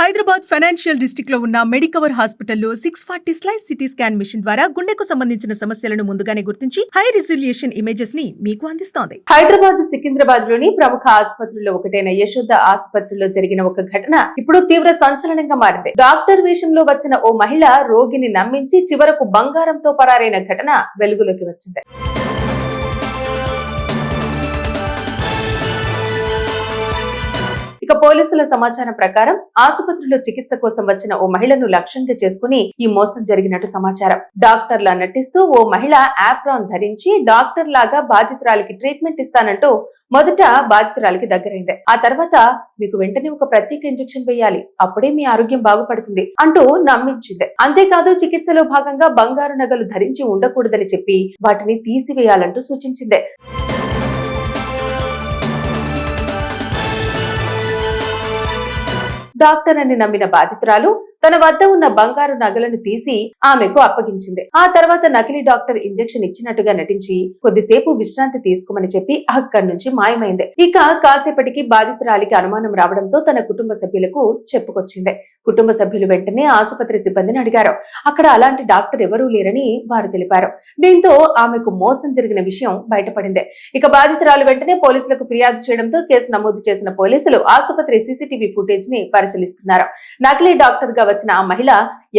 Hyderabad financial district లో ఉన్న Medicover హాస్పిటల్లో 640 స్లైస్ సిటీ స్కాన్ మిషన్ ద్వారా గుండెకు సంబంధించిన సమస్యలను ముందుగానే గుర్తించి హై రిజల్యూషన్ ఇమేజెస్ ని మీకు అందిస్తోంది. హైదరాబాద్ సికింద్రాబాద్ లోని ప్రముఖ ఆసుపత్రుల్లో ఒకటైన యశోద ఆసుపత్రిలో జరిగిన ఒక ఘటన ఇప్పుడు తీవ్ర సంచలనంగా మారింది. డాక్టర్ వేషంలో వచ్చిన ఓ మహిళ రోగిని నమ్మించి చివరకు బంగారంతో పరారైన ఘటన వెలుగులోకి వచ్చింది. ఇక పోలీసుల సమాచారం ప్రకారం ఆసుపత్రిలో చికిత్స కోసం వచ్చిన ఓ మహిళను లక్ష్యంగా చేసుకుని ఈ మోసం జరిగినట్టు సమాచారం. డాక్టర్లా నటిస్తూ ఓ మహిళ ఆప్రాన్ ధరించి డాక్టర్ లాగా బాధితురాలికి ట్రీట్మెంట్ ఇస్తానంటూ మొదట బాధితురాలికి దగ్గరైంది. ఆ తర్వాత మీకు వెంటనే ఒక ప్రత్యేక ఇంజెక్షన్ వేయాలి, అప్పుడే మీ ఆరోగ్యం బాగుపడుతుంది అంటూ నమ్మించింది. అంతేకాదు చికిత్సలో భాగంగా బంగారు నగలు ధరించి ఉండకూడదని చెప్పి వాటిని తీసివేయాలంటూ సూచించింది. డాక్టర్ అని నమ్మిన బాధితురాలు తన వద్ద ఉన్న బంగారు నగలను తీసి ఆమెకు అప్పగించింది. ఆ తర్వాత నకిలీ డాక్టర్ ఇంజెక్షన్ ఇచ్చినట్టుగా నటించి కొద్దిసేపు విశ్రాంతి తీసుకోమని చెప్పి అక్కడి నుంచి మాయమైంది. ఇక కాసేపటికి బాధితురాలికి అనుమానం రావడంతో తన కుటుంబ సభ్యులకు చెప్పుకొచ్చింది. కుటుంబ సభ్యులు వెంటనే ఆసుపత్రి సిబ్బందిని అడిగారు. అక్కడ అలాంటి డాక్టర్ ఎవరూ లేరని వారు తెలిపారు. దీంతో ఆమెకు మోసం జరిగిన విషయం బయటపడింది. ఇక బాధితురాలు వెంటనే పోలీసులకు ఫిర్యాదు చేయడంతో కేసు నమోదు చేసిన పోలీసులు ఆసుపత్రి సీసీటీవీ ఫుటేజ్ ని పరిశీలిస్తున్నారు. నకిలీ డాక్టర్ గా వచ్చిన ఆ మహిళ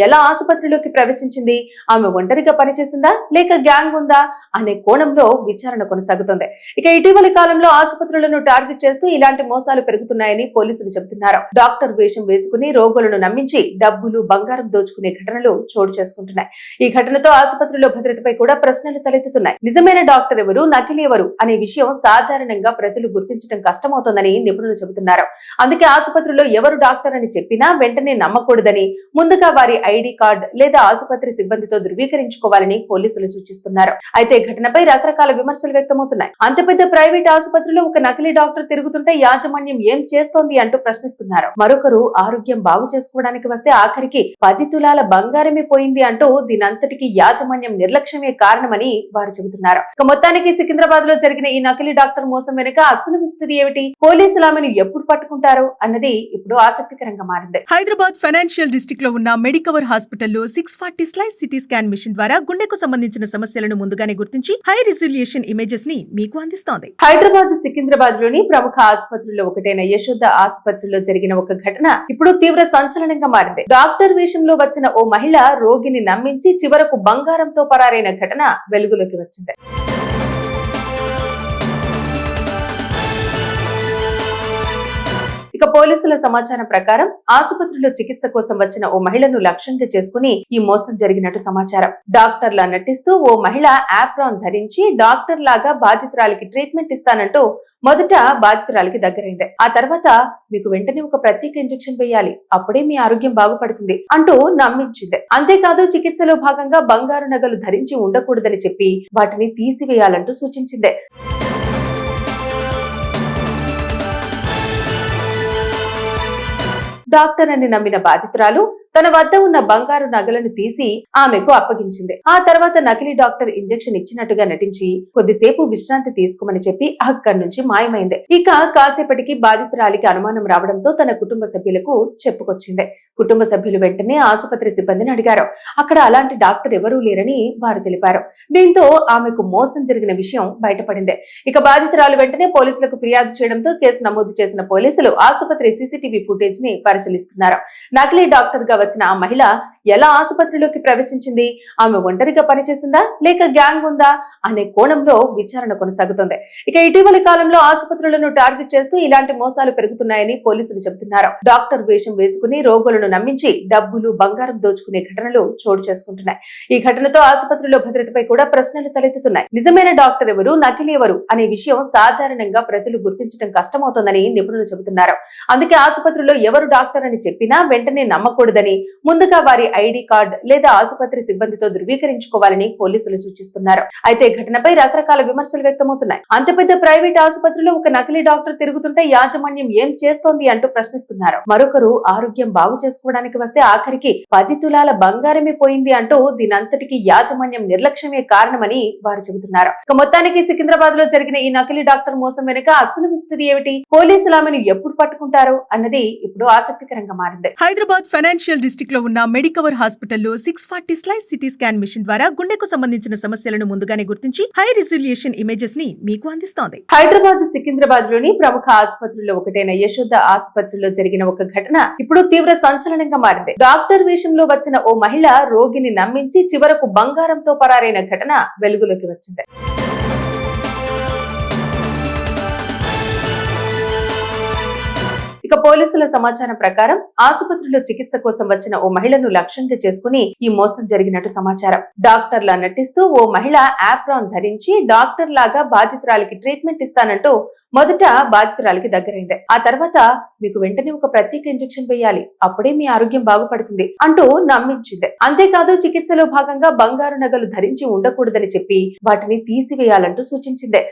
ఎలా ఆసుపత్రిలోకి ప్రవేశించింది, ఆమె ఒంటరిగా పనిచేసిందా లేక గ్యాంగ్ ఉందా అనే కోణంలో విచారణ కొనసాగుతుంది. ఇక ఇటీవలి కాలంలో ఆసుపత్రులను టార్గెట్ చేస్తూ ఇలాంటి మోసాలు పెరుగుతున్నాయని పోలీసులు చెబుతున్నారు. డాక్టర్ వేషం వేసుకుని రోగులను నమ్మించి డబ్బులు బంగారం దోచుకునే ఘటనలు చోటు చేసుకుంటున్నాయి. ఈ ఘటనతో ఆసుపత్రిలో భద్రతపై కూడా ప్రశ్నలు తలెత్తుతున్నాయి. నిజమైన డాక్టర్ ఎవరు, నకిలీ ఎవరు అనే విషయం సాధారణంగా ప్రజలు గుర్తించడం కష్టమవుతోందని నిపుణులు చెబుతున్నారు. అందుకే ఆసుపత్రిలో ఎవరు డాక్టర్ అని చెప్పినా వెంటనే నమ్మకూడదని, ముందుగా వారి ఐడి కార్డ్ లేదా ఆసుపత్రి సిబ్బందితో ధృవీకరించుకోవాలని పోలీసులు సూచిస్తున్నారు. అయితే ఘటనపై రకరకాల విమర్శలు వ్యక్తమవుతున్నాయి. అంత పెద్ద ప్రైవేట్ ఆసుపత్రిలో ఒక నకిలీ డాక్టర్ తిరుగుతుంటే యాజమాన్యం ఏం చేస్తోంది అంటూ ప్రశ్నిస్తున్నారు. మరొకరు ఆరోగ్యం బాగు చేసుకోవడానికి వస్తే ఆఖరికి 10 తులాల బంగారమే పోయింది అంటూ దీనంతటికీ యాజమాన్యం నిర్లక్ష్యమే కారణమని వారు చెబుతున్నారు. ఇక మొత్తానికి సికింద్రాబాద్ లో జరిగిన ఈ నకిలీ డాక్టర్ మోసం వెనుక అసలు మిస్టరీ ఏమిటి, పోలీసులు ఆమెను ఎప్పుడు పట్టుకుంటారు అన్నది ఇప్పుడు ఆసక్తికరంగా మారింది. హైదరాబాద్ ఫైనాన్షియల్ డిస్ట్రిక్ట్ లో ఉన్న మెడికవర్ హాస్పిటల్లో 640 స్లైస్ సిటీ స్కాన్ మిషన్ ద్వారా గుండెకు సంబంధించిన సమస్యలను ముందుగానే గుర్తించి హై రిజల్యూషన్ ఇమేజెస్ ని మీకు అందిస్తోంది. హైదరాబాద్ సికింద్రాబాద్ లోని ప్రముఖ ఆసుపత్రుల్లో ఒకటైన యశోద ఆసుపత్రిలో జరిగిన ఒక ఘటన ఇప్పుడు తీవ్ర సంచలనంగా మారింది. డాక్టర్ వేషంలో వచ్చిన ఓ మహిళ రోగిని నమ్మించి చివరకు బంగారంతో పరారైన ఘటన వెలుగులోకి వచ్చింది. ఇక పోలీసుల సమాచారం ప్రకారం ఆసుపత్రిలో చికిత్స కోసం వచ్చిన ఓ మహిళను లక్ష్యంగా చేసుకుని ఈ మోసం జరిగినట్టు సమాచారం. డాక్టర్లా నటిస్తూ ఓ మహిళ ఆప్రాన్ ధరించి డాక్టర్ లాగా బాధితురాలికి ట్రీట్మెంట్ ఇస్తానంటూ మొదట బాధితురాలికి దగ్గరైంది. ఆ తర్వాత మీకు వెంటనే ఒక ప్రత్యేక ఇంజెక్షన్ వేయాలి, అప్పుడే మీ ఆరోగ్యం బాగుపడుతుంది అంటూ నమ్మించింది. అంతేకాదు చికిత్సలో భాగంగా బంగారు నగలు ధరించి ఉండకూడదని చెప్పి వాటిని తీసివేయాలంటూ సూచించింది. డాక్టర్ అని నమ్మిన బాధితురాలు తన వద్ద ఉన్న బంగారు నగలను తీసి ఆమెకు అప్పగించింది. ఆ తర్వాత నకిలీ డాక్టర్ ఇంజెక్షన్ ఇచ్చినట్టుగా నటించి కొద్దిసేపు విశ్రాంతి తీసుకోమని చెప్పి అక్కడి నుంచి మాయమైంది. ఇక కాసేపటికి బాధితురాలికి అనుమానం రావడంతో తన కుటుంబ సభ్యులకు చెప్పుకొచ్చింది. కుటుంబ సభ్యులు వెంటనే ఆసుపత్రి సిబ్బందిని అడిగారు. అక్కడ అలాంటి డాక్టర్ ఎవరూ లేరని వారు తెలిపారు. దీంతో ఆమెకు మోసం జరిగిన విషయం బయటపడింది. ఇక బాధితురాలు వెంటనే పోలీసులకు ఫిర్యాదు చేయడంతో కేసు నమోదు చేసిన పోలీసులు ఆసుపత్రి సీసీటీవీ ఫుటేజ్ ని పరిశీలిస్తున్నారు. నకిలీ డాక్టర్ గా వచ్చిన ఆ మహిళ ఎలా ఆసుపత్రిలోకి ప్రవేశించింది, ఆమె ఒంటరిగా పనిచేసిందా లేక గ్యాంగ్ ఉందా అనే కోణంలో విచారణ కొనసాగుతుంది. ఇక ఇటీవలి కాలంలో ఆసుపత్రులను టార్గెట్ చేస్తూ ఇలాంటి మోసాలు పెరుగుతున్నాయని పోలీసులు చెబుతున్నారు. డాక్టర్ వేషం వేసుకుని రోగులను నమ్మించి డబ్బులు బంగారం దోచుకునే ఘటనలు చోటు చేసుకుంటున్నాయి. ఈ ఘటనతో ఆసుపత్రిలో భద్రతపై కూడా ప్రశ్నలు తలెత్తుతున్నాయి. నిజమైన డాక్టర్ ఎవరు, నకిలీ ఎవరు అనే విషయం సాధారణంగా ప్రజలు గుర్తించడం కష్టమవుతోందని నిపుణులు చెబుతున్నారు. అందుకే ఆసుపత్రిలో ఎవరు డాక్టర్ అని చెప్పినా వెంటనే నమ్మకూడదని, ముందుగా వారి ఐడి కార్డ్ లేదా ఆసుపత్రి సిబ్బందితో ధృవీకరించుకోవాలని పోలీసులు సూచిస్తున్నారు. అయితే ఘటనపై రకరకాల విమర్శలు వ్యక్తమవుతున్నాయి. అంత పెద్ద ప్రైవేట్ ఆసుపత్రిలో ఒక నకిలీ డాక్టర్ తిరుగుతుంటే యాజమాన్యం ఏం చేస్తోంది అంటూ ప్రశ్నిస్తున్నారు. మరొకరు ఆరోగ్యం బాగు చేసుకోవడానికి వస్తే ఆఖరికి 10 తులాల బంగారమే పోయింది అంటూ దీనంతటికీ యాజమాన్యం నిర్లక్ష్యమే కారణమని వారు చెబుతున్నారు. ఇక మొత్తానికి సికింద్రాబాద్ లో జరిగిన ఈ నకిలీ డాక్టర్ మోసం వెనుక అసలు మిస్టరీ ఏమిటి, పోలీసులు ఆమెను ఎప్పుడు పట్టుకుంటారు అన్నది ఇప్పుడు ఆసక్తికరంగా మారింది. హైదరాబాద్ ఫైనాన్షియల్ డిస్ట్రిక్ట్ లో ఉన్న మెడికవర్ హాస్పిటల్లో 640 స్లైస్ సిటీ స్కాన్ మిషన్ ద్వారా గుండెకు సంబంధించిన సమస్యలను ముందుగానే గుర్తించి హై రిజల్యూషన్ ఇమేజెస్ ని మీకు అందిస్తోంది. హైదరాబాద్ సికింద్రాబాద్ లోని ప్రముఖ ఆసుపత్రుల్లో ఒకటైన యశోద ఆసుపత్రిలో జరిగిన ఒక ఘటన ఇప్పుడు తీవ్ర సంచలనంగా మారింది. డాక్టర్ వేషంలో వచ్చిన ఓ మహిళ రోగిని నమ్మించి చివరకు బంగారంతో పరారైన ఘటన వెలుగులోకి వచ్చింది. ఇక పోలీసుల సమాచారం ప్రకారం ఆసుపత్రిలో చికిత్స కోసం వచ్చిన ఓ మహిళను లక్ష్యంగా చేసుకుని ఈ మోసం జరిగినట్టు సమాచారం. డాక్టర్లా నటిస్తూ ఓ మహిళ ఆప్రాన్ ధరించి డాక్టర్ లాగా బాధితురాలికి ట్రీట్మెంట్ ఇస్తానంటూ మొదట బాధితురాలికి దగ్గరైంది. ఆ తర్వాత మీకు వెంటనే ఒక ప్రత్యేక ఇంజెక్షన్ వేయాలి, అప్పుడే మీ ఆరోగ్యం బాగుపడుతుంది అంటూ నమ్మించింది. అంతేకాదు చికిత్సలో భాగంగా బంగారు నగలు ధరించి ఉండకూడదని చెప్పి వాటిని తీసివేయాలంటూ సూచించింది.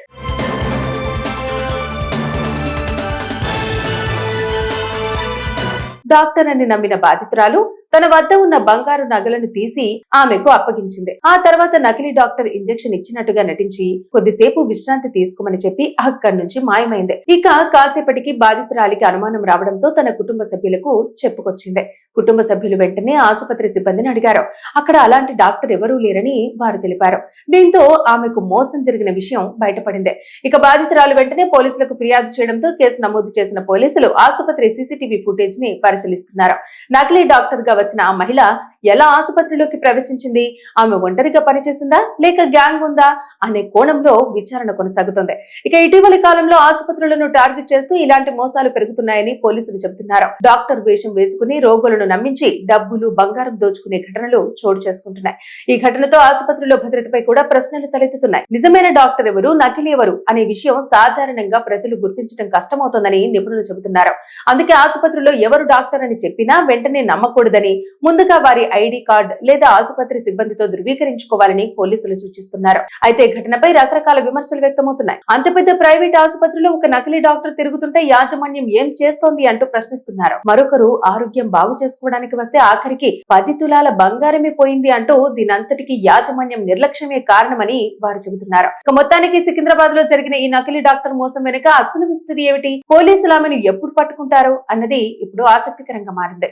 డాక్టర్ అని నమ్మిన బాధితురాలు తన వద్ద ఉన్న బంగారు నగలను తీసి ఆమెకు అప్పగించింది. ఆ తర్వాత నకిలీ డాక్టర్ ఇంజెక్షన్ ఇచ్చినట్టుగా నటించి కొద్దిసేపు విశ్రాంతి తీసుకోమని చెప్పి అక్కడి నుంచి మాయమైంది. ఇక కాసేపటికి బాధితురాలికి అనుమానం రావడంతో తన కుటుంబ సభ్యులకు చెప్పుకొచ్చింది. కుటుంబ సభ్యులు వెంటనే ఆసుపత్రి సిబ్బందిని అడిగారు. అక్కడ అలాంటి డాక్టర్ ఎవరూ లేరని వారు తెలిపారు. దీంతో ఆమెకు మోసం జరిగిన విషయం బయటపడింది. ఇక బాధితురాలు వెంటనే పోలీసులకు ఫిర్యాదు చేయడంతో కేసు నమోదు చేసిన పోలీసులు ఆసుపత్రి సీసీటీవీ ఫుటేజ్ ని పరిశీలిస్తున్నారు. నకిలీ డాక్టర్ గా వచ్చిన ఆ మహిళ ఎలా ఆసుపత్రిలోకి ప్రవేశించింది, ఆమె ఒంటరిగా పనిచేసిందా లేక గ్యాంగ్ ఉందా అనే కోణంలో విచారణ కొనసాగుతుంది. ఇక ఇటీవలి కాలంలో ఆసుపత్రులను టార్గెట్ చేస్తూ ఇలాంటి మోసాలు పెరుగుతున్నాయని పోలీసులు చెబుతున్నారు. డాక్టర్ వేషం వేసుకుని రోగులను నమ్మించి డబ్బులు బంగారం దోచుకునే ఘటనలు చోటు చేసుకుంటున్నాయి. ఈ ఘటనతో ఆసుపత్రిలో భద్రతపై కూడా ప్రశ్నలు తలెత్తుతున్నాయి. నిజమైన డాక్టర్ ఎవరు, నకిలీ ఎవరు అనే విషయం సాధారణంగా ప్రజలు గుర్తించడం కష్టమవుతోందని నిపుణులు చెబుతున్నారు. అందుకే ఆసుపత్రిలో ఎవరు డాక్టర్ అని చెప్పినా వెంటనే నమ్మకూడదని, ముందుగా వారి ఐడి కార్డ్ లేదా ఆసుపత్రి సిబ్బందితో ధృవీకరించుకోవాలని పోలీసులు సూచిస్తున్నారు. అయితే ఘటనపై రకరకాల విమర్శలు వ్యక్తమవుతున్నాయి. అంత పెద్ద ప్రైవేట్ ఆసుపత్రిలో ఒక నకిలీ డాక్టర్ తిరుగుతుంటే యాజమాన్యం ఏం చేస్తోంది అంటూ ప్రశ్నిస్తున్నారు. మరొకరు ఆరోగ్యం బాగు చేసుకోవడానికి వస్తే ఆఖరికి 10 తులాల బంగారమే పోయింది అంటూ దీనంతటికీ యాజమాన్యం నిర్లక్ష్యమే కారణమని వారు చెబుతున్నారు. ఇక మొత్తానికి సికింద్రాబాద్ లో జరిగిన ఈ నకిలీ డాక్టర్ మోసం వెనుక అసలు మిస్టరీ ఏమిటి, పోలీసులు ఆమెను ఎప్పుడు పట్టుకుంటారు అన్నది ఇప్పుడు ఆసక్తికరంగా మారింది.